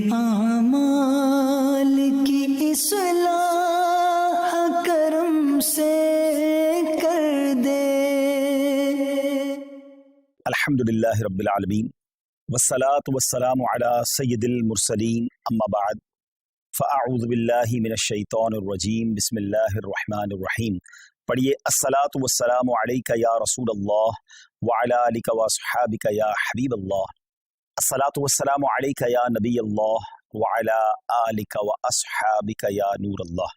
اعمال کی اصلاح کرم سے کر دے۔ الحمدللہ رب العالمین والصلاة والسلام علی سید المرسلین، اما بعد فاعوذ باللہ من الشیطان الرجیم، بسم اللہ الرحمن الرحیم۔ پڑھیے الصلاة والسلام علیک یا رسول اللہ وعلی آلک واصحابک یا حبیب اللہ، الصلاة والسلام علیک یا نبی اللہ وعلی آلک واصحابک یا نور اللہ۔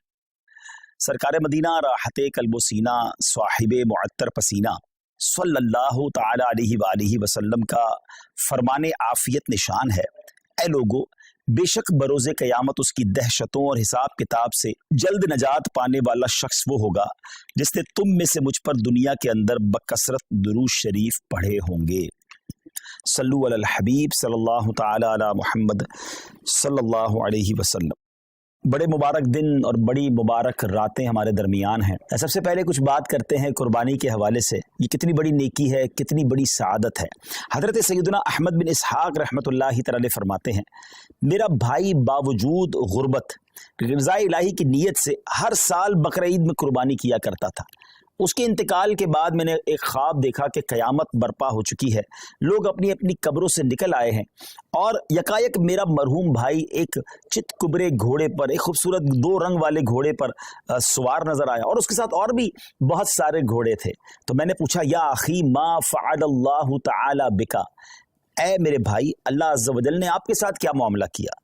سرکار مدینہ راحت قلب و سینہ، صاحب معطر پسینہ صلی اللہ تعالی علیہ وآلہ وسلم کا فرمان عافیت نشان ہے، اے لوگو بے شک بروز قیامت اس کی دہشتوں اور حساب کتاب سے جلد نجات پانے والا شخص وہ ہوگا جس نے تم میں سے مجھ پر دنیا کے اندر بکثرت درود شریف پڑھے ہوں گے۔ صلو علی الحبیب صلی اللہ تعالی علی محمد صلی اللہ علیہ وسلم۔ بڑے مبارک دن اور بڑی مبارک راتیں ہمارے درمیان ہیں۔ سب سے پہلے کچھ بات کرتے ہیں قربانی کے حوالے سے، یہ کتنی بڑی نیکی ہے، کتنی بڑی سعادت ہے۔ حضرت سیدنا احمد بن اسحاق رحمۃ اللہ تعالی فرماتے ہیں، میرا بھائی باوجود غربت رضا الہی کی نیت سے ہر سال بقرعید میں قربانی کیا کرتا تھا۔ اس کے انتقال کے بعد میں نے ایک خواب دیکھا کہ قیامت برپا ہو چکی ہے، لوگ اپنی اپنی قبروں سے نکل آئے ہیں، اور یکایک میرا مرحوم بھائی ایک چت کبرے گھوڑے پر، ایک خوبصورت 2 رنگ والے گھوڑے پر سوار نظر آیا، اور اس کے ساتھ اور بھی بہت سارے گھوڑے تھے۔ تو میں نے پوچھا، یا اخی ما فعل اللہ تعالی بکا، اے میرے بھائی اللہ عز و جل نے آپ کے ساتھ کیا معاملہ کیا؟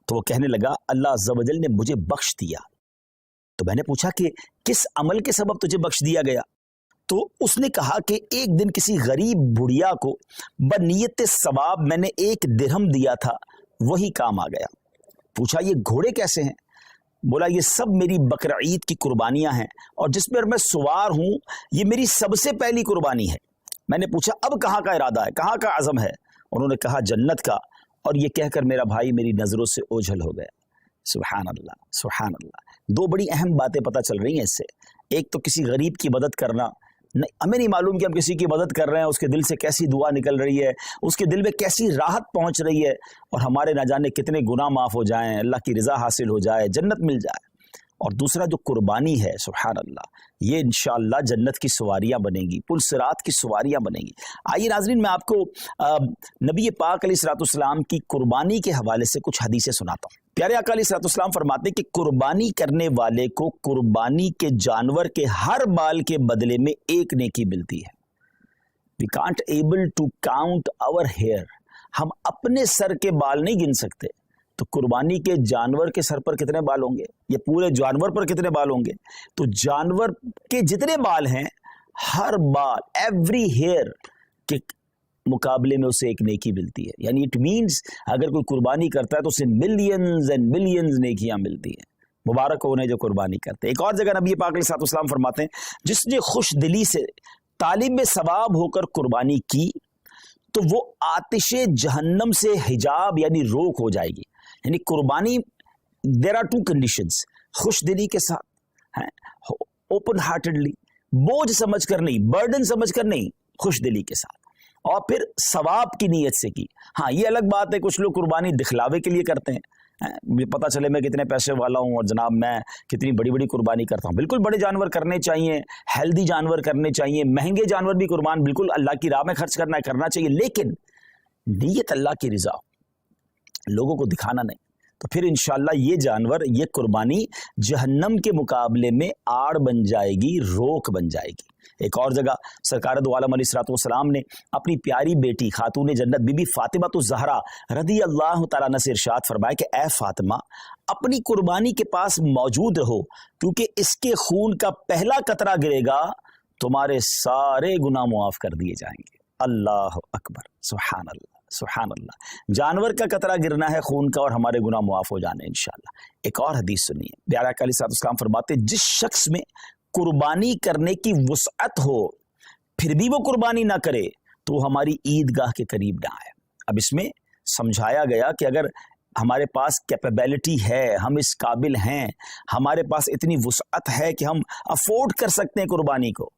تو وہ کہنے لگا، اللہ عز و جل نے مجھے بخش دیا۔ تو میں نے پوچھا کہ کس عمل کے سبب تجھے بخش دیا گیا؟ تو اس نے کہا کہ ایک دن کسی غریب بڑھیا کو بنیت ثواب میں نے 1 درہم دیا تھا، وہی کام آ گیا۔ پوچھا یہ گھوڑے کیسے ہیں؟ بولا یہ سب میری بقرعید کی قربانیاں ہیں، اور جس پر میں سوار ہوں یہ میری سب سے پہلی قربانی ہے۔ میں نے پوچھا اب کہاں کا ارادہ ہے، کہاں کا عزم ہے؟ انہوں نے کہا جنت کا، اور یہ کہہ کر میرا بھائی میری نظروں سے اوجھل ہو گیا۔ سبحان اللہ، سبحان اللہ۔ 2 بڑی اہم باتیں پتہ چل رہی ہیں اس سے۔ ایک تو کسی غریب کی مدد کرنا، ہمیں نہیں معلوم کہ ہم کسی کی مدد کر رہے ہیں، اس کے دل سے کیسی دعا نکل رہی ہے، اس کے دل میں کیسی راحت پہنچ رہی ہے، اور ہمارے نہ جانے کتنے گناہ معاف ہو جائیں، اللہ کی رضا حاصل ہو جائے، جنت مل جائے۔ اور دوسرا جو قربانی ہے، سبحان اللہ، یہ انشاءاللہ جنت کی سواریاں بنیں گی، پل صراط کی سواریاں بنیں گی۔ آئیے ناظرین، میں آپ کو نبی پاک علیہ الصلوۃ والسلام کی قربانی کے حوالے سے کچھ حدیثیں سناتا ہوں۔ پیارے آقا علیہ الصلوۃ والسلام فرماتے ہیں کہ قربانی کرنے والے کو قربانی کے جانور کے ہر بال کے بدلے میں 1 نیکی ملتی ہے۔ We can't able to count our hair، ہم اپنے سر کے بال نہیں گن سکتے، تو قربانی کے جانور کے سر پر کتنے بال ہوں گے، یا پورے جانور پر کتنے بال ہوں گے؟ تو جانور کے جتنے بال ہیں، ہر بال، ایوری ہیئر کے مقابلے میں اسے 1 نیکی ملتی ہے۔ یعنی اٹ مینز اگر کوئی قربانی کرتا ہے تو اسے ملینز اینڈ ملینز نیکیاں ملتی ہیں۔ مبارک ہو انہیں جو قربانی کرتے ہیں۔ ایک اور جگہ نبی پاک علیہ الصلوۃ والسلام فرماتے ہیں، جس نے خوش دلی سے طالب ثواب ہو کر قربانی کی تو وہ آتش جہنم سے حجاب یعنی روک ہو جائے گی۔ یعنی قربانی دیر آر 2 کنڈیشنز، خوش دلی کے ساتھ، اوپن ہارٹڈلی، بوجھ سمجھ کر نہیں، برڈن سمجھ کر نہیں، خوش دلی کے ساتھ، اور پھر ثواب کی نیت سے کی۔ ہاں یہ الگ بات ہے کچھ لوگ قربانی دکھلاوے کے لیے کرتے ہیں، پتہ چلے میں کتنے پیسے والا ہوں اور جناب میں کتنی بڑی بڑی قربانی کرتا ہوں۔ بالکل بڑے جانور کرنے چاہیے، ہیلدی جانور کرنے چاہیے، مہنگے جانور بھی قربان بالکل اللہ کی راہ میں خرچ کرنا چاہیے، لیکن نیت اللہ کی رضا، لوگوں کو دکھانا نہیں۔ تو پھر انشاءاللہ یہ جانور، یہ قربانی جہنم کے مقابلے میں آڑ بن جائے گی، روک بن جائے گی۔ ایک اور جگہ سرکار دو عالم علیہ الصلوۃ والسلام نے اپنی پیاری بیٹی خاتون جنت بی بی فاطمہ الزہرا رضی اللہ تعالیٰ عنہ سے ارشاد فرمایا کہ اے فاطمہ، اپنی قربانی کے پاس موجود رہو، کیونکہ اس کے خون کا پہلا قطرہ گرے گا تمہارے سارے گناہ معاف کر دیے جائیں گے۔ اللہ اکبر، سبحان اللہ، سبحان اللہ۔ جانور کا قطرہ گرنا ہے خون کا، اور ہمارے گناہ معاف ہو جانے انشاءاللہ۔ ایک اور حدیث سنیے، پیارے آقا علیہ الصلوۃ والسلام فرماتے ہیں، جس شخص میں قربانی کرنے کی وسعت ہو پھر بھی وہ قربانی نہ کرے تو وہ ہماری عیدگاہ کے قریب نہ آئے۔ اب اس میں سمجھایا گیا کہ اگر ہمارے پاس کیپیبلٹی ہے، ہم اس قابل ہیں، ہمارے پاس اتنی وسعت ہے کہ ہم افورڈ کر سکتے ہیں قربانی کو،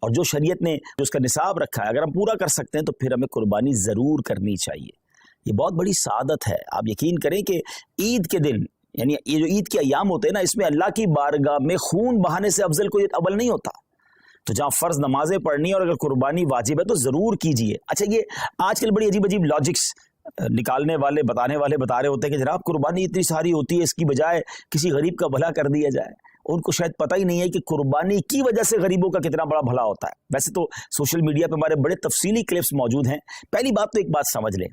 اور جو شریعت نے جو اس کا نصاب رکھا ہے اگر ہم پورا کر سکتے ہیں تو پھر ہمیں قربانی ضرور کرنی چاہیے، یہ بہت بڑی سعادت ہے. آپ یقین کریں کہ عید کے دن، یعنی یہ جو عید کے ایام ہوتے ہیں نا، اس میں اللہ کی بارگاہ میں خون بہانے سے افضل کوئی عمل نہیں ہوتا. تو جہاں فرض نمازیں پڑھنی اور اگر قربانی واجب ہے تو ضرور کیجئے. اچھا، یہ آج کل بڑی عجیب عجیب لاجکس نکالنے والے بتانے والے بتا رہے ہوتے ہیں کہ جناب قربانی اتنی ساری ہوتی ہے، اس کی بجائے کسی غریب کا بھلا کر دیا جائے. ان کو شاید پتہ ہی نہیں ہے کہ قربانی کی وجہ سے غریبوں کا کتنا بڑا بھلا ہوتا ہے. ویسے تو سوشل میڈیا پہ ہمارے بڑے تفصیلی کلپس موجود ہیں. پہلی بات تو ایک بات سمجھ لیں،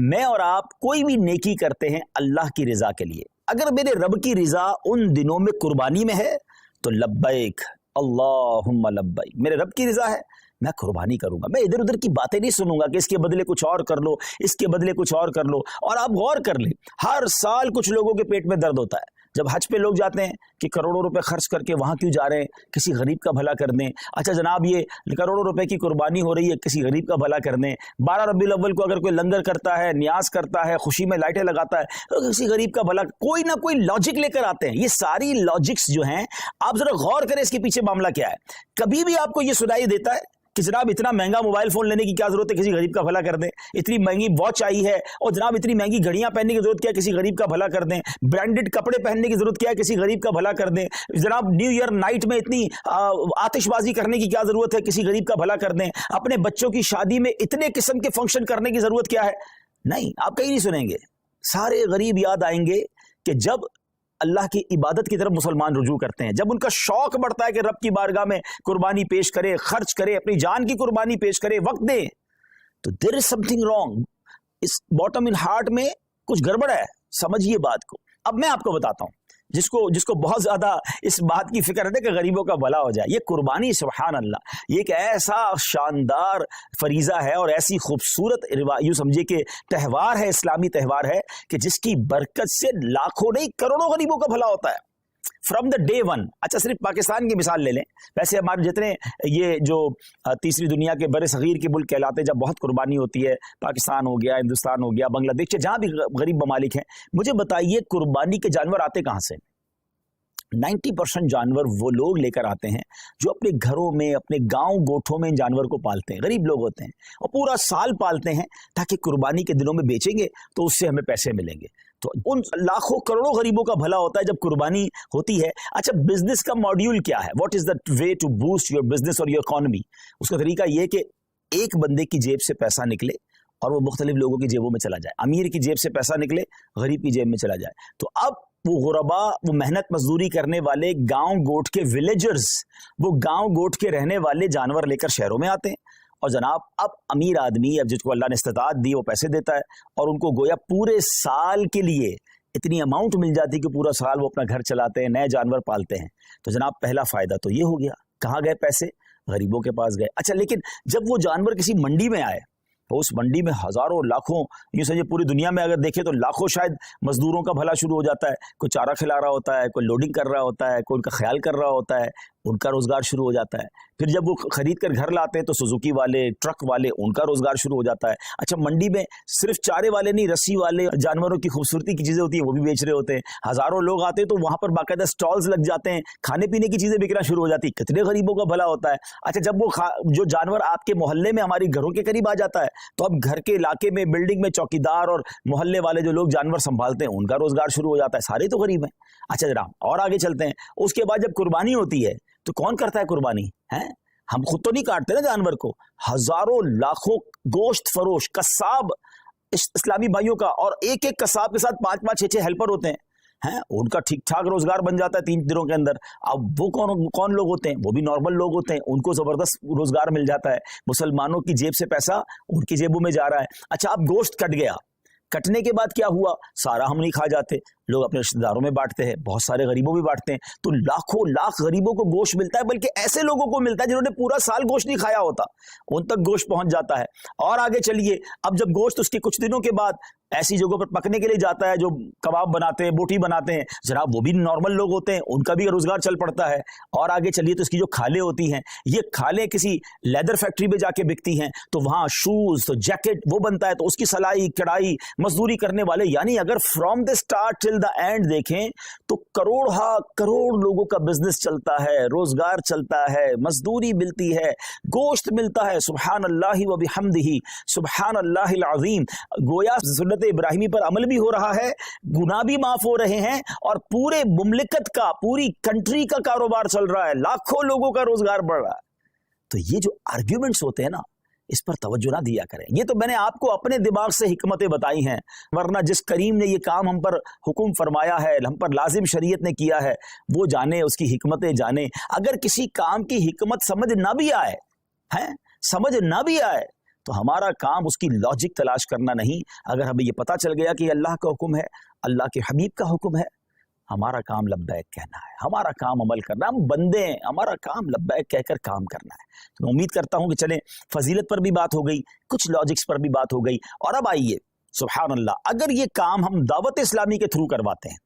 میں اور آپ کوئی بھی نیکی کرتے ہیں اللہ کی رضا کے لیے. اگر میرے رب کی رضا ان دنوں میں قربانی میں ہے تو لبیک اللہم لبیک، میرے رب کی رضا ہے میں قربانی کروں گا. میں ادھر ادھر کی باتیں نہیں سنوں گا کہ اس کے بدلے کچھ اور کر لو، اس کے بدلے کچھ اور کر لو. اور آپ غور کر لیں، ہر سال کچھ لوگوں کے پیٹ میں درد ہوتا ہے جب حج پہ لوگ جاتے ہیں کہ کروڑوں روپے خرچ کر کے وہاں کیوں جا رہے ہیں، کسی غریب کا بھلا کر دیں. اچھا جناب، یہ کروڑوں روپے کی قربانی ہو رہی ہے، کسی غریب کا بھلا کر دیں. 12 ربیع الاول کو اگر کوئی لنگر کرتا ہے، نیاز کرتا ہے، خوشی میں لائٹیں لگاتا ہے، تو کسی غریب کا بھلا. کوئی نہ کوئی لاجک لے کر آتے ہیں. یہ ساری لاجکس جو ہیں، آپ ذرا غور کریں اس کے پیچھے معاملہ کیا ہے. کبھی بھی آپ کو یہ سنائی دیتا ہے کہ جناب اتنا مہنگا موبائل فون لینے کی کیا ضرورت ہے، کسی غریب کا بھلا کر دیں. اتنی مہنگی واچ آئی ہے، اور جناب اتنی مہنگی گھڑیاں پہننے کی ضرورت کیا ہے، کسی غریب کا بھلا کر دیں. برانڈڈ کپڑے پہننے کی ضرورت کیا ہے، کسی غریب کا بھلا کر دیں. جناب نیو ایئر نائٹ میں اتنی آتش بازی کرنے کی کیا ضرورت ہے، کسی غریب کا بھلا کر دیں. اپنے بچوں کی شادی میں اتنے قسم کے فنکشن کرنے کی ضرورت کیا ہے. نہیں، آپ کہیں نہیں سنیں گے. سارے غریب یاد آئیں گے کہ جب اللہ کی عبادت کی طرف مسلمان رجوع کرتے ہیں، جب ان کا شوق بڑھتا ہے کہ رب کی بارگاہ میں قربانی پیش کرے، خرچ کرے، اپنی جان کی قربانی پیش کرے، وقت دے، تو دیر از سم تھنگ رانگ. اس باٹم ان ہارٹ میں کچھ گڑبڑ ہے. سمجھیے بات کو. اب میں آپ کو بتاتا ہوں، جس کو بہت زیادہ اس بات کی فکر ہے کہ غریبوں کا بھلا ہو جائے. یہ قربانی سبحان اللہ، یہ ایک ایسا شاندار فریضہ ہے اور ایسی خوبصورت یوں سمجھے کہ تہوار ہے، اسلامی تہوار ہے کہ جس کی برکت سے لاکھوں نہیں کروڑوں غریبوں کا بھلا ہوتا ہے فرام دا ڈے ون. اچھا، صرف پاکستان کی مثال لے لیں. ویسے ہمارے جتنے یہ جو تیسری دنیا کے بر صغیر کے ملک کہلاتے ہیں، جب بہت قربانی ہوتی ہے، پاکستان ہو گیا، ہندوستان ہو گیا، بنگلہ دیش، جہاں بھی غریب ممالک ہیں، مجھے بتائیے قربانی کے جانور آتے کہاں سے؟ 90% جانور وہ لوگ لے کر آتے ہیں جو اپنے گھروں میں، اپنے گاؤں گوٹھوں میں ان جانور کو پالتے ہیں. غریب لوگ ہوتے ہیں اور پورا سال پالتے ہیں تاکہ قربانی کے دنوں میں بیچیں گے تو اس سے ہمیں پیسے ملیں گے. تو ان لاکھوں کروڑوں غریبوں کا بھلا ہوتا ہے جب قربانی ہوتی ہے. اچھا، بزنس کا ماڈیول کیا ہے؟ What is the way to boost your business اور یور اکانومی؟ اس کا طریقہ یہ کہ ایک بندے کی جیب سے پیسہ نکلے اور وہ مختلف لوگوں کی جیبوں میں چلا جائے. امیر کی جیب سے پیسہ نکلے، غریب کی جیب میں چلا جائے. تو اب وہ غربا، وہ محنت مزدوری کرنے والے گاؤں گوٹ کے ولیجرز، وہ گاؤں گوٹ کے رہنے والے جانور لے کر شہروں میں آتے ہیں. اور جناب اب امیر آدمی، اب جس کو اللہ نے استطاعت دی، وہ پیسے دیتا ہے اور ان کو گویا پورے سال کے لیے اتنی اماؤنٹ مل جاتی کہ پورا سال وہ اپنا گھر چلاتے ہیں، نئے جانور پالتے ہیں. تو جناب پہلا فائدہ تو یہ ہو گیا. کہاں گئے پیسے؟ غریبوں کے پاس گئے. اچھا، لیکن جب وہ جانور کسی منڈی میں آئے تو اس منڈی میں ہزاروں لاکھوں، یوں سمجھے پوری دنیا میں اگر دیکھیں تو لاکھوں شاید مزدوروں کا بھلا شروع ہو جاتا ہے. کوئی چارہ کھلا رہا ہوتا ہے، کوئی لوڈنگ کر رہا ہوتا ہے، کوئی ان کا خیال کر رہا ہوتا ہے، ان کا روزگار شروع ہو جاتا ہے. پھر جب وہ خرید کر گھر لاتے ہیں تو سوزوکی والے، ٹرک والے، ان کا روزگار شروع ہو جاتا ہے. اچھا، منڈی میں صرف چارے والے نہیں، رسی والے، جانوروں کی خوبصورتی کی چیزیں ہوتی ہیں وہ بھی بیچ رہے ہوتے ہیں. ہزاروں لوگ آتے ہیں تو وہاں پر باقاعدہ سٹالز لگ جاتے ہیں، کھانے پینے کی چیزیں بکنا شروع ہو جاتی. کتنے غریبوں کا بھلا ہوتا ہے. اچھا، جب وہ جو جانور آپ کے محلے میں، ہماری گھروں کے قریب آ جاتا ہے تو اب گھر کے علاقے میں، بلڈنگ میں چوکیدار اور محلے والے جو لوگ جانور سنبھالتے ہیں ان کا روزگار شروع ہو جاتا ہے. سارے تو غریب ہیں. اچھا جناب، اور آگے چلتے ہیں. اس کے بعد جب قربانی ہوتی ہے تو کون کرتا ہے قربانی؟ ہم خود تو نہیں کاٹتے نا جانور کو. ہزاروں لاکھوں گوشت فروش قصاب اسلامی بھائیوں کا، اور ایک ایک قصاب کے ساتھ 5-5 6-6 ہیلپر ہوتے ہیں. ان کا ٹھیک ٹھاک روزگار بن جاتا ہے 3 دنوں کے اندر. اب وہ کون لوگ ہوتے ہیں؟ وہ بھی نارمل لوگ ہوتے ہیں، ان کو زبردست روزگار مل جاتا ہے. مسلمانوں کی جیب سے پیسہ ان کی جیبوں میں جا رہا ہے. اچھا، اب گوشت کٹ گیا، کٹنے کے بعد کیا ہوا؟ سارا ہم نہیں کھا جاتے، لوگ اپنے رشتہ داروں میں بانٹتے ہیں، بہت سارے غریبوں بھی بانٹتے ہیں. تو لاکھوں لاکھ غریبوں کو گوشت ملتا ہے، بلکہ ایسے لوگوں کو ملتا ہے جنہوں نے پورا سال گوشت نہیں کھایا ہوتا، ان تک گوشت پہنچ جاتا ہے. اور آگے چلیے، اب جب گوشت اس کے کچھ دنوں کے بعد ऐसी जगहों पर पकने के लिए जाता है जो कबाब बनाते हैं, बोटी बनाते हैं, जनाब वो भी नॉर्मल लोग होते हैं, उनका भी रोजगार चल पड़ता है। और आगे चलिए तो इसकी जो खालें होती हैं, ये खालें किसी लेदर फैक्ट्री में जाके बिकती हैं, तो वहां शूज, तो जैकेट वो बनता है, तो उसकी सलाई कढ़ाई मजदूरी करने वाले, यानी अगर from the start till the end देखें तो करोड़ लोगों का बिजनेस चलता है, रोजगार चलता है, मजदूरी मिलती है, गोश्त मिलता है। सुभान अल्लाह व बिहम्दिही, सुभान अल्लाहिल अज़ीम। गोया सुन्नत इब्राहिमी पर अमल भी हो रहा है, गुनाह भी माफ हो रहे हैं, और पूरे मुमलिकत का, पूरी कंट्री का कारोबार चल रहा है, लाखों लोगों का रोजगार बढ़ रहा है। तो ये जो आर्ग्यूमेंट्स होते हैं ना, इस पर तवज्जो ना दिया करें। ये तो मैंने आपको अपने दिमाग से हिकमतें बताई हैं, वरना जिस करीम ने ये काम हम पर हुक्म फरमाया है, हम पर लाजिम शरीयत ने किया है, वो जाने, उसकी हिकमतें जाने। अगर किसी काम की हिकमत समझ ना भी आए, हैं समझ ना भी आए, तो हमारा काम उसकी लॉजिक तलाश करना नहीं। अगर हमें ये पता चल गया कि अल्लाह का हुक्म है, अल्लाह के हबीब का हुक्म है, हमारा काम लब्बैक कहना है, हमारा काम अमल करना। हम बंदे हैं, हमारा काम लब्बैक कहकर काम करना है। तो मैं उम्मीद करता हूं कि चलें, फजीलत पर भी बात हो गई, कुछ लॉजिक्स पर भी बात हो गई, और अब आइए, सुभान अल्लाह, अगर ये काम हम दावत इस्लामी के थ्रू करवाते हैं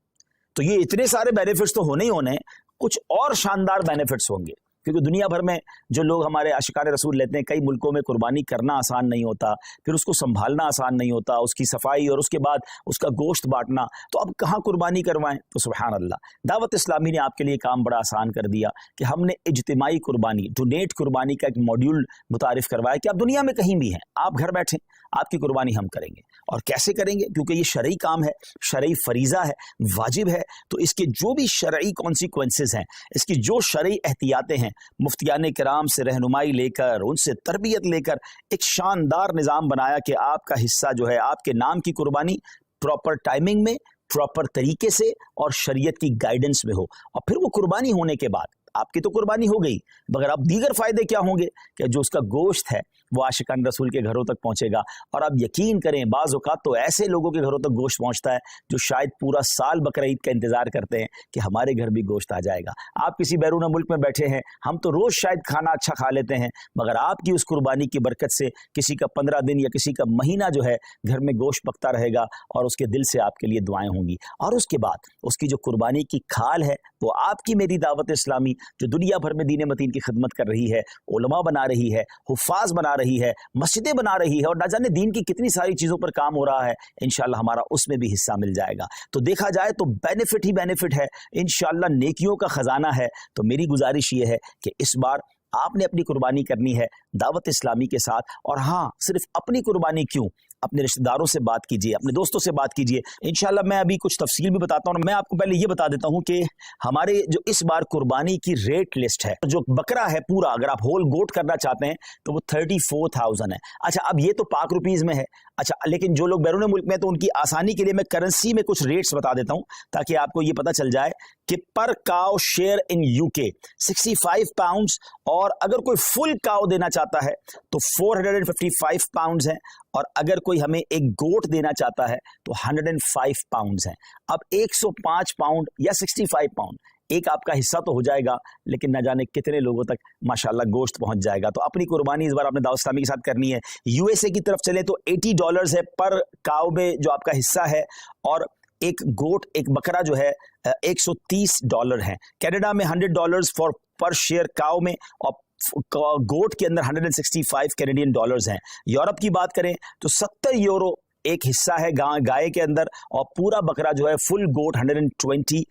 तो ये इतने सारे बेनिफिट्स तो होने ही होने, कुछ और शानदार बेनिफिट्स होंगे। क्योंकि दुनिया भर में जो लोग हमारे आशिकाने रसूल लेते हैं, कई मुल्कों में कुर्बानी करना आसान नहीं होता, फिर उसको संभालना आसान नहीं होता, उसकी सफाई और उसके बाद उसका गोश्त बांटना, तो अब कहाँ कुर्बानी करवाएं। तो सुभान अल्लाह, दावत इस्लामी ने आपके लिए काम बड़ा आसान कर दिया कि हमने इज्तिमाई कुर्बानी, डोनेट कुर्बानी का एक मॉड्यूल मुतारिफ करवाया कि आप दुनिया में कहीं भी हैं, आप घर बैठे, आपकी कुर्बानी हम करेंगे। और कैसे करेंगे? क्योंकि ये शरई काम है, शरई फरीजा है, वाजिब है, तो इसके जो भी शरई कॉन्सिक्वेंसेस हैं, इसकी जो शरई एहतियातें हैं, मुफ्तियाने किराम से रहनुमाई लेकर, उनसे तरबियत लेकर एक शानदार निज़ाम बनाया कि आपका हिस्सा जो है, आपके नाम की कुर्बानी प्रॉपर टाइमिंग में, प्रॉपर तरीके से और शरीयत की गाइडेंस में हो। और फिर वो कुर्बानी होने के बाद आपकी तो कुर्बानी हो गई, मगर अब दीगर फायदे क्या होंगे कि जो उसका गोश्त है वो आशिकान रसूल के घरों तक पहुंचेगा। और आप यकीन करें, बाज़ औक़ात तो ऐसे लोगों के घरों तक गोश्त पहुंचता है जो शायद पूरा साल बकरा ईद का इंतजार करते हैं कि हमारे घर भी गोश्त आ जाएगा। आप किसी बैरून मुल्क में बैठे हैं, हम तो रोज़ शायद खाना अच्छा खा लेते हैं, मगर आपकी उस कुर्बानी की बरकत से किसी का 15 दिन या किसी का महीना जो है घर में गोश्त पकता रहेगा, और उसके दिल से आपके लिए दुआएं होंगी। और उसके बाद उसकी जो कुर्बानी की खाल है, वो आपकी मेरी दावत इस्लामी जो दुनिया भर में दीन मतीन की खिदमत कर रही है, उलमा बना रही है, हुफ़ाज़ बना रही है, मस्जिदें बना रही है, और ना जाने दीन की कितनी सारी चीज़ों पर काम हो रहा है, इंशाअल्लाह हमारा उसमें भी हिस्सा मिल जाएगा। तो देखा जाए तो बेनिफिट ही बेनिफिट है, इंशाअल्लाह नेकियों का ख़जाना है। तो मेरी गुजारिश ये है कि इस बार आपने अपनी कुर्बानी करनी है दावत इस्लामी के साथ। और हाँ, सिर्फ अपनी कुर्बानी क्यों, अपने रिश्तेदारों से बात कीजिए, अपने दोस्तों से बात कीजिए। इंशाल्लाह मैं अभी कुछ तफसील भी बताता हूँ। मैं आपको पहले ये बता देता हूँ कि हमारे जो इस बार कुर्बानी की रेट लिस्ट है, जो बकरा है पूरा, अगर आप होल गोट करना चाहते हैं तो वो 34,000 है। अच्छा, अब ये तो पाक रुपीज़ में है। अच्छा, लेकिन जो लोग बैरून मुल्क में हैं तो उनकी आसानी के लिए मैं करेंसी में कुछ रेट्स बता देता हूँ, ताकि आपको ये पता चल जाए कि पर cow share in UK 65 pounds, और अगर कोई फुल काउ देना चाहता है तो 455 पाउंड्स हैं, और अगर कोई हमें एक गोट देना चाहता है तो 105 पाउंड्स हैं। अब 105 पाउंड या 65 पाउंड एक आपका हिस्सा तो हो जाएगा, लेकिन न जाने कितने लोगों तक माशाल्लाह गोश्त पहुंच जाएगा। तो अपनी कुर्बानी इस बार आपने दावत इस्लामी के साथ करनी है। यूएसए की तरफ चले तो $80 है पर काउ में जो आपका हिस्सा है, और एक गोट, एक बकरा जो है $130 है। कनाडा में $100 फॉर पर शेयर काउ में, और गोट के अंदर 165 कैनेडियन डॉलर्स हैं। यूरोप की बात करें तो 70 यूरो एक हिस्सा है गाय के अंदर, और पूरा बकरा जो है फुल गोट 120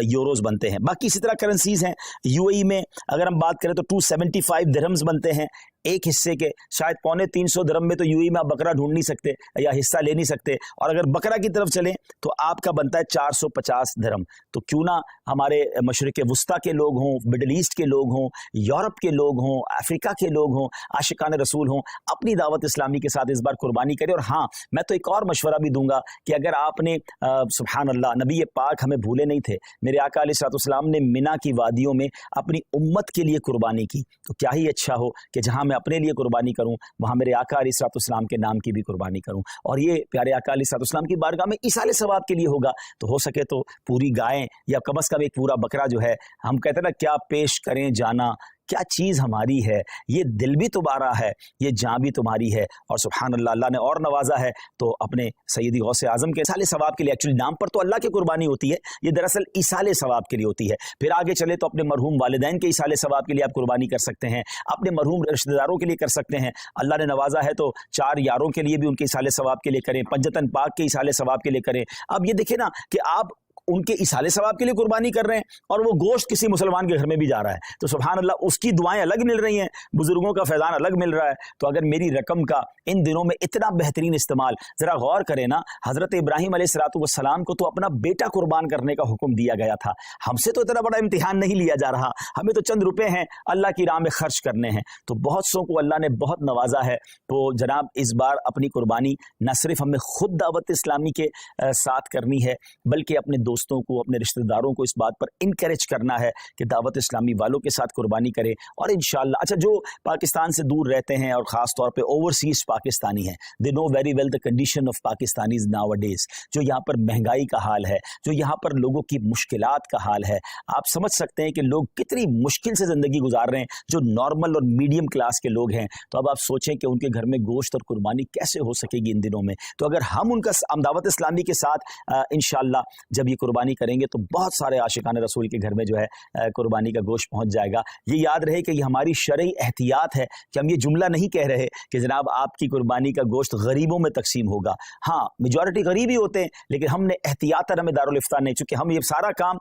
यूरोज बनते हैं। बाकी इसी तरह करेंसीज हैं। यूएई में अगर हम बात करें तो 275 दिरहम्स बनते हैं एक हिस्से के। शायद 350 दिरहम में तो यूएई में आप बकरा ढूंढ नहीं सकते या हिस्सा ले नहीं सकते, और अगर बकरा की तरफ चलें तो आपका बनता है 450 दिरहम। तो क्यों ना हमारे मशरिक वस्ता के लोग हों, मिडल ईस्ट के लोग हों, यूरोप के लोग हों, अफ्रीका के लोग हों, आशिकान रसूल हों, अपनी दावत इस्लामी के साथ इस बार कुर्बानी करें। और हाँ, मैं तो एक और मशवरा भी दूंगा कि अगर आपने सुभान अल्लाह, नबी पाक हमें भूले नहीं थे, मेरे आका अलैहिस्सलाम ने मिना की वादियों में अपनी उम्मत के लिए कुर्बानी की, तो क्या ही अच्छा हो कि जहां मैं अपने लिए कुर्बानी करूं, वहां मेरे आका अलैहिस्सलाम के नाम की भी कुर्बानी करूं, और ये प्यारे आका अलैहिस्सलाम की बारगाह में इसाले सवाब के लिए होगा। तो हो सके तो पूरी गायें या कम से कम एक पूरा बकरा जो है, हम कहते हैं ना, क्या पेश करें जाना, क्या चीज़ हमारी है, ये दिल भी तुम्हारा है, ये जान भी तुम्हारी है। और सुभान अल्लाह, अल्लाह ने और नवाजा है तो अपने सैयदी गौसे आज़म के इसाले सवाब के लिए। एक्चुअली नाम पर तो अल्लाह की कुर्बानी होती है, ये दरअसल इसाले सवाब के लिए होती है। फिर आगे चले तो अपने मरहूम वालिदैन के इसाले सवाब के लिए आप कुर्बानी कर सकते हैं, अपने मरहूम रिश्तेदारों के लिए कर सकते हैं। अल्लाह ने नवाजा है तो 4 यारों के लिए भी उनके इसाले सवाब के लिए करें, पंजतन पाक के इसाले सवाब के लिए करें। अब ये देखिए ना कि आप उनके इसाले सवाब के लिए कुर्बानी कर रहे हैं और वो गोश्त किसी मुसलमान के घर में भी जा रहा है, तो सुभान अल्लाह, उसकी दुआएं अलग मिल रही हैं, बुजुर्गों का फैज़ान अलग मिल रहा है। तो अगर मेरी रकम का इन दिनों में इतना बेहतरीन इस्तेमाल, ज़रा गौर करें ना, हज़रत इब्राहीम अलैहिस्सलाम को तो अपना बेटा कुर्बान करने का हुक्म दिया गया था। हमसे तो इतना बड़ा इम्तिहान नहीं लिया जा रहा, हमें तो चंद रुपए हैं अल्लाह की राह में खर्च करने हैं। तो बहुत सौ को अल्लाह ने बहुत नवाजा है। तो जनाब, इस बार अपनी कुर्बानी न सिर्फ हमें खुद दावत इस्लामी के साथ करनी है, बल्कि अपने दोस्तों को, अपने रिश्तेदारों को इस बात पर इनकरेज करना है कि दावत इस्लामी वालों के साथ कुर्बानी करें। और इंशाअल्लाह, अच्छा, जो पाकिस्तान से दूर रहते हैं और ख़ास तौर पे ओवरसीज पाकिस्तानी हैं, they know very well the condition of Pakistanis nowadays, जो यहाँ पर महंगाई का हाल है, जो यहाँ पर लोगों की मुश्किलात का हाल है। आप समझ सकते हैं कि लोग कितनी मुश्किल से ज़िंदगी गुजार रहे हैं, जो नॉर्मल और मीडियम क्लास के लोग हैं। तो अब आप सोचें कि उनके घर में गोश्त और कुर्बानी कैसे हो सकेगी इन दिनों में। तो अगर हम दावत इस्लामी के साथ इंशाअल्लाह जब ये कुर्बानी करेंगे तो बहुत सारे आशिकान रसूल के घर में जो है कुर्बानी का गोश्त पहुंच जाएगा। ये याद रहे कि ये हमारी शरई एहतियात है कि हम ये जुमला नहीं कह रहे कि जनाब आपकी कुर्बानी का गोश्त गरीबों में तकसीम होगा। हाँ, मेजॉरिटी गरीब ही होते हैं, लेकिन हमने एहतियातन हमें दारुल इफ्तार नहीं, चूंकि हम ये सारा काम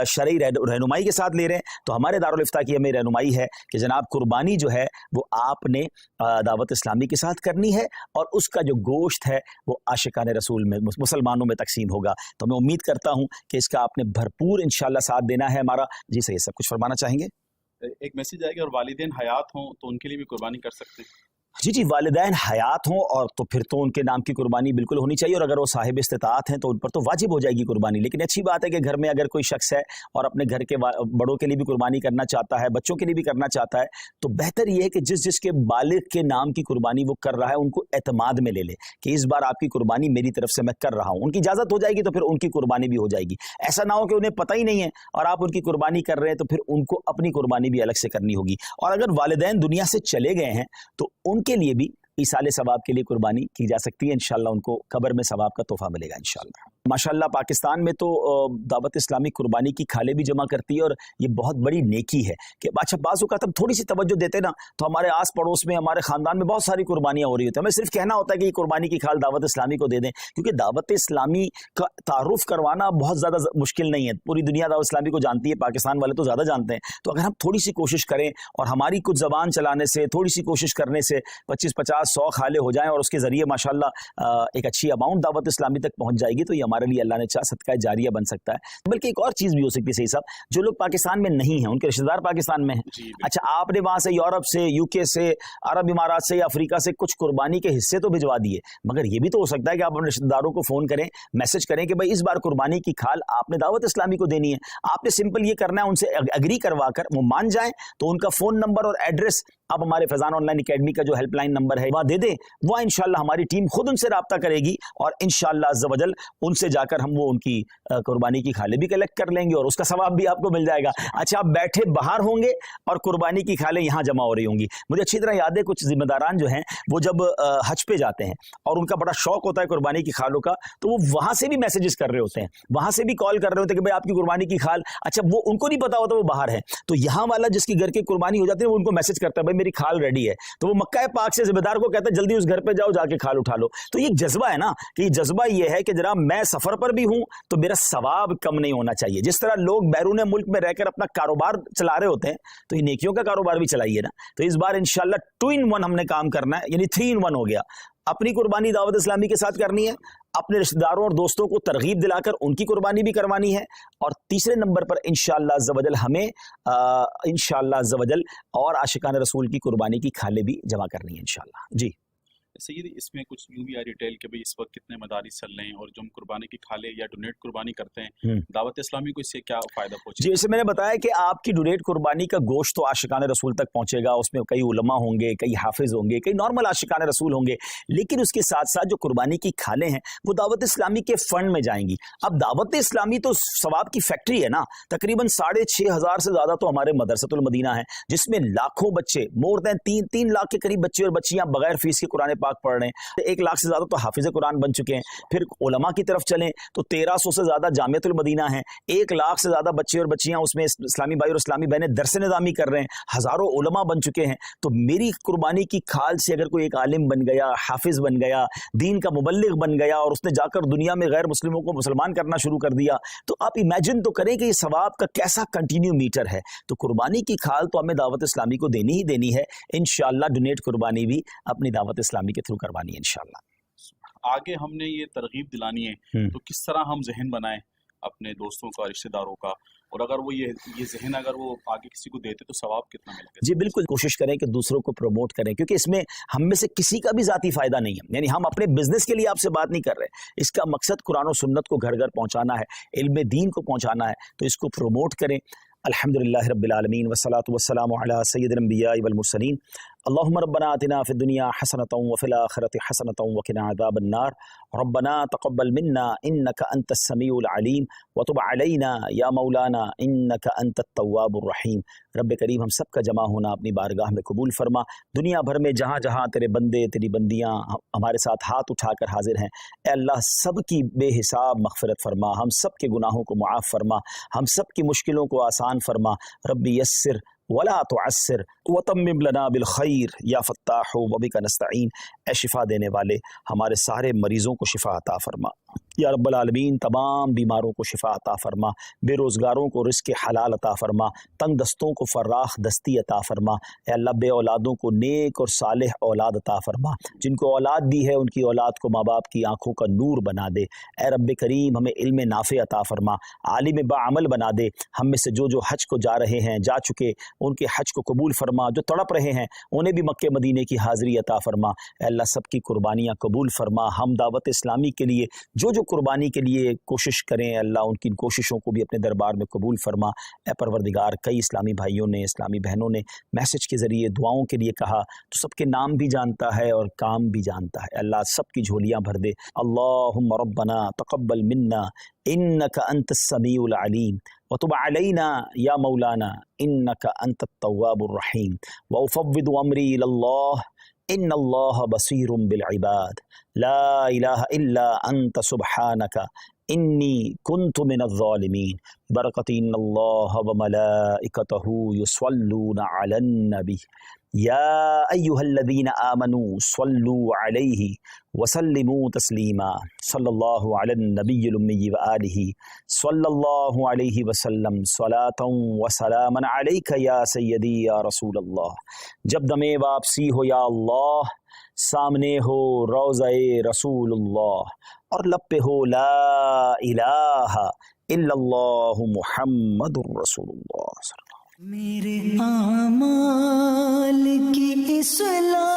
शरई रहनुमाई के साथ ले रहे हैं, तो हमारे दारुल इफ्तार की हमें रहनुमाई है कि जनाब कुर्बानी जो है वो आपने दावत इस्लामी के साथ करनी है और उसका जो गोश्त है वो आशिकान रसूल में, मुसलमानों में तकसीम होगा। तो मैं उम्मीद करता हूँ कि इसका आपने भरपूर इंशाल्लाह साथ देना है हमारा। जी सही, सब कुछ फरमाना चाहेंगे? एक मैसेज आएगा, और वालिदैन हयात हों तो उनके लिए भी कुर्बानी कर सकते हैं। जी जी, वालिदैन हयात हों और तो फिर तो उनके नाम की कुर्बानी बिल्कुल होनी चाहिए, और अगर वो साहिब इस्तिताअत हैं तो उन पर तो वाजिब हो जाएगी कुर्बानी। लेकिन अच्छी बात है कि घर में अगर कोई शख्स है और अपने घर के बड़ों के लिए भी कुर्बानी करना चाहता है, बच्चों के लिए भी करना चाहता है, तो बेहतर ये है कि जिसके बालिग के नाम की कुर्बानी वो कर रहा है उनको एतमाद में ले ले कि इस बार आपकी कुर्बानी मेरी तरफ से मैं कर रहा हूँ। उनकी इजाज़त हो जाएगी तो फिर उनकी कुर्बानी भी हो जाएगी। ऐसा ना हो कि उन्हें पता ही नहीं है और आप उनकी कुर्बानी कर रहे हैं, तो फिर उनको अपनी कुर्बानी भी अलग से करनी होगी। और अगर वालिदैन दुनिया से चले गए हैं तो उनके लिए भी इसाले सवाब के लिए कुर्बानी की जा सकती है। इंशाल्लाह उनको कब्र में सवाब का तोहफा मिलेगा इंशाल्लाह। माशाल्लाह, पाकिस्तान में तो दावत इस्लामी कुर्बानी की खाले भी जमा करती है और ये बहुत बड़ी नेकी है कि अच्छा बाज़ औक़ात हम थोड़ी सी तवज्जो देते ना तो हमारे आस पड़ोस में, हमारे ख़ानदान में बहुत सारी कुर्बानियाँ हो रही होती हैं। हमें सिर्फ कहना होता है कि ये कुर्बानी की खाल दावत इस्लामी को दे दें, क्योंकि दावत इस्लामी का तारुफ करवाना बहुत ज़्यादा मुश्किल नहीं है। पूरी दुनिया दावत इस्लामी को जानती है, पाकिस्तान वाले तो ज़्यादा जानते हैं। तो अगर हम थोड़ी सी कोशिश करें और हमारी कुछ ज़बान चलाने से, थोड़ी सी कोशिश करने से 25, 50, 100 खाले हो जाएं और उसके ज़रिए माशाल्लाह एक अच्छी अमाउंट दावत इस्लामी तक पहुँच जाएगी, तो ये हमारे लिए अल्लाह ने चाहा सदका जारिया बन सकता है। बल्कि एक और चीज़ भी हो सकती है सही साहब, जो लोग पाकिस्तान में नहीं हैं, उनके रिश्तेदार पाकिस्तान में हैं। अच्छा, आपने वहाँ से यूरोप से, यूके से, अरब इमारात से या अफ्रीका से कुछ कुर्बानी के हिस्से तो भिजवा दिए, मगर ये भी तो हो सकता है कि आप अपने रिश्तेदारों को फ़ोन करें, मैसेज करें कि भाई इस बार कुर्बानी की खाल आपने दावत इस्लामी को देनी है। आपने सिंपल ये करना है, उनसे एग्री करवा कर वो मान जाएं तो उनका फ़ोन नंबर और एड्रेस आप हमारे फैज़ान ऑनलाइन अकेडमी का जो हेल्पलाइन नंबर है वहाँ दे दें। वहाँ इंशाल्लाह हमारी टीम खुद उनसे रब्ता करेगी और इंशाल्लाह अज़्ज़ वजल उनसे जाकर हम वो उनकी कुर्बानी की खाले भी कलेक्ट कर लेंगे और उसका सवाब भी आपको मिल जाएगा। अच्छा, आप बैठे बाहर होंगे और कुर्बानी की खालें यहाँ जमा हो रही होंगी। मुझे अच्छी तरह याद है, कुछ जिम्मेदारान जो हैं वो जब हज पे जाते हैं और उनका बड़ा शौक होता है कुर्बानी की खालों का, तो वो वहाँ से भी मैसेजेस कर रहे होते हैं, वहाँ से भी कॉल कर रहे होते हैं कि भाई आपकी कुर्बानी की खाल। अच्छा, वो उनको नहीं पता होता वो बाहर है, तो यहाँ वाला जिसकी घर की कुर्बानी हो जाती है वो उनको मैसेज करता है भाई मेरी खाल रेडी है, तो वो मक्का पाक से जिम्मेदार को कहता है जल्दी उस घर पे जाओ, जाके खाल उठा लो। तो ये जज्बा है ना, कि जज्बा ये है कि जनाब मैं सफर पर भी हूं तो मेरा सवाब कम नहीं होना चाहिए। जिस तरह लोग बैरून मुल्क में रहकर अपना कारोबार चला रहे होते हैं, तो ये नेकियों का कारोबार भी चलाइए ना। तो इस बार इंशाल्लाह 2 in 1 हमने काम करना है, यानी 3 in 1 हो गया। अपनी कुर्बानी दावत इस्लामी के साथ करनी है, अपने रिश्तेदारों और दोस्तों को तरगीब दिलाकर उनकी कुर्बानी भी करवानी है, और तीसरे नंबर पर इंशाअल्लाह अज़्ज़ वजल हमें इंशाअल्लाह अज़्ज़ वजल और आशिकान रसूल की कुर्बानी की खाले भी जमा करनी है इंशाअल्लाह। जी, सैयद इसमें कुछ यूं भी आ डिटेल कि भाई इस वक्त कितने मदारिस चल रहे हैं और जो हम कुर्बानी की खाले या डोनेट कुर्बानी करते हैं, दावत इस्लामी को इससे क्या फ़ायदा पहुंचे? जी, जैसे मैंने बताया कि आपकी डोनेट कुर्बानी का गोश्त तो आशिकान रसूल तक पहुंचेगा, उसमें कई उलमा होंगे, कई हाफिज होंगे, कई नॉर्मल आशिकान रसूल होंगे, लेकिन उसके साथ साथ जो कुर्बानी की खालें हैं वो दावत इस्लामी के फंड में जाएंगी। अब दावत इस्लामी तो सवाब की फैक्ट्री है ना, तकरीबन 6,500 से ज़्यादा तो हमारे मदरसतुल मदीना है, जिसमें लाखों बच्चे, मोर देन 3 लाख के करीब बच्चे और बच्चियां बगैर फीस के कुरान पाक पढ़ रहे हैं। 1 लाख से ज़्यादा तो हाफिज़ कुरान बन चुके हैं। फिर उलमा की तरफ चलें तो 1300 से ज़्यादा जामियतुल मदीना है, 1 लाख से ज़्यादा बच्चे और बच्चियां उसमें इस्लामी भाई और इस्लामी बहनें दरस निज़ामी कर रहे हैं, हज़ारों उलमा बन चुके हैं। तो मेरी कुर्बानी की खाल से अगर कोई एक आलिम बन गया, हाफिज़ बन गया, दीन का मुबल्लिग बन गया और उसने जाकर दुनिया में गैर मुस्लिमों को मुसलमान करना शुरू कर दिया, तो आप इमेजिन तो करें कि ये सवाब का कैसा कंटिन्यू मीटर है। तो कुर्बानी की खाल तो हमें दावत इस्लामी को देनी ही देनी है। इंशाअल्लाह डोनेट कुर्बानी भी अपनी दावत इस्लामी के थ्रू करवानी है इंशाअल्लाह। आगे हमने ये तरगीब दिलानी है तो किस तरह हम जहन बनाएं अपने दोस्तों का, रिश्तेदारों का, और अगर वो ये जहन अगर वो आगे किसी को देते तो सवाब कितना मिलेगा? जी बिल्कुल, कोशिश करें कि दूसरों को प्रमोट करें, क्योंकि इसमें हम में से किसी का भी ज़ाती फ़ायदा नहीं है। यानी हम अपने बिजनेस के लिए आपसे बात नहीं कर रहे, इसका मकसद कुरान और सुन्नत को घर घर पहुँचाना है, इल्म दीन को पहुँचाना है, तो इसको प्रमोट करें। अल्हम्दुलिल्लाहि रब्बिल आलमीन वस्सलातु वस्सलामु अला सय्यिदिल अंबियाइ वल मुरसलीन अल्लाहुम्मा रब्बना आतिना फिद दुनिया हसनतन व फिल आखिरति हसनतन व क़िना अज़ाबन नार रब्बना तक़ब्बल मिन्ना इन्नका अंतस समीउल अलीम व तुब अलैना या मौलाना इन्नका अंतत तव्वाबुर रहीम। रब्ब करीम हम सब का जमा होना अपनी बारगाह में कबूल फरमा। दुनिया भर में जहाँ जहाँ तेरे बंदे तेरी बंदियाँ हमारे साथ हाथ उठाकर हाजिर हैं, ए अल्लाह सब की बेहिसाब मग़फ़िरत फरमा, हम सब के गुनाहों को मुआफ़ फरमा, हम सब की मुश्किलों को आसान फरमा। रब्बी यस्सिर वला तुअस्सिर वतम्मिम लना बिल खैर या फत्ताहु व बिका नस्तईन। ए शिफा देने वाले हमारे सारे मरीज़ों को शिफा अता फरमा या रब्बल आलमीन। तमाम बीमारों को शिफा अता फरमा, बेरोज़गारों को रिज़्क़ हलाल अता फरमा, तंग दस्तों को फर्राख दस्ती अता फरमा। ए अल्लाह बे औलादों को नेक और सालेह औलाद अता फरमा, जिनको औलाद दी है उनकी औलाद को माँ बाप की आँखों का नूर बना दे। ए रब्ब करीम हमें इल्म नाफ़े अता फरमा, आलिम बाअमल बना दे। हम में से जो हज को जा रहे हैं, जा चुके, उनके हज को कबूल फरमा, जो तड़प रहे हैं उन्हें भी मक्के मदीने की हाज़िरी अता फरमा। अल्लाह सबकी कुर्बानियाँ कबूल फरमा। हम दावत इस्लामी के लिए जो कुर्बानी के लिए कोशिश करें, अल्लाह उनकी कोशिशों को भी अपने दरबार में कबूल फरमा। ए परवरदिगार, कई इस्लामी भाइयों ने, इस्लामी बहनों ने मैसेज के ज़रिए दुआओं के लिए कहा, तो सबके नाम भी जानता है और काम भी जानता है। अल्लाह सबकी झोलियाँ भर दे। अल्लाहुम्मा रब्बना तक़ब्बल मिन्ना इन्नका अंतस समीउल अलीम व तुब अलैना या मौलाना इन्नका अंतत तव्वाबुर रहीम व उफ़व्विदु अमरी इलल्लाह इन्नल्लाह बसीरुम बिल इबाद ला इलाहा इल्ला अंत सुब्हानका इन्नी कुन्तु मिनज़ ज़ालिमीन बरकति इन्नल्लाह व मलाइकतहु युसल्लूना अलन नबी या अय्युहल्लज़ीना आमनू सल्लू अलैहि वसल्लिमू तस्लीमा सल्लल्लाहु अलन नबिय्यिल उम्मी व आलिहि सल्लल्लाहु अलैहि वसल्लम सलातन व सलामन अलैका या सय्यदी या रसूलल्लाह। जब दमे वापसी हो या अल्लाह, सामने हो रोज़ाए रसूलुल्लाह और लब पे हो ला इलाहा इल्लल्लाहु मुहम्मदुर रसूलुल्लाह। मेरे आमाल की इस्लाह